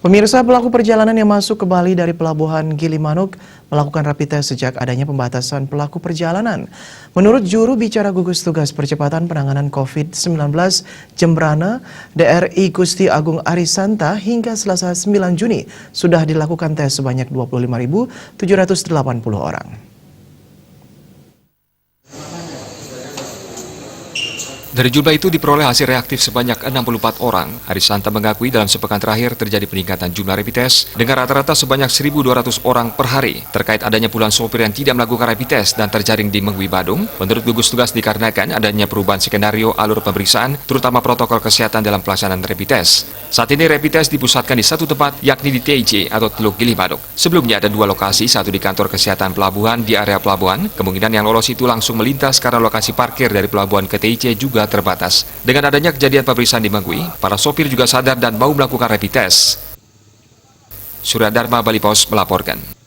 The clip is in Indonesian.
Pemirsa, pelaku perjalanan yang masuk ke Bali dari Pelabuhan Gilimanuk melakukan rapid test sejak adanya pembatasan pelaku perjalanan. Menurut juru bicara gugus tugas percepatan penanganan COVID-19 Jembrana DRI Gusti Agung Arisanta, hingga Selasa 9 Juni sudah dilakukan tes sebanyak 25.780 orang. Dari jumlah itu diperoleh hasil reaktif sebanyak 64 orang. Arisanta mengakui dalam sepekan terakhir terjadi peningkatan jumlah rapid test dengan rata-rata sebanyak 1.200 orang per hari. Terkait adanya puluhan sopir yang tidak melakukan rapid test dan terjaring di Mengwi, Badung, menurut gugus tugas dikarenakan adanya perubahan skenario alur pemeriksaan, terutama protokol kesehatan dalam pelaksanaan rapid test. Saat ini rapid test dipusatkan di satu tempat, yakni di TIC atau Teluk Gilimanuk. Sebelumnya ada dua lokasi, satu di kantor kesehatan pelabuhan di area pelabuhan. Kemungkinan yang lolos itu langsung melintas karena lokasi parkir dari pelabuhan ke TIC juga terbatas. Dengan adanya kejadian pemeriksaan di Mengwi, para sopir juga sadar dan mau melakukan rapid test. Surya Dharma, Bali Pos melaporkan.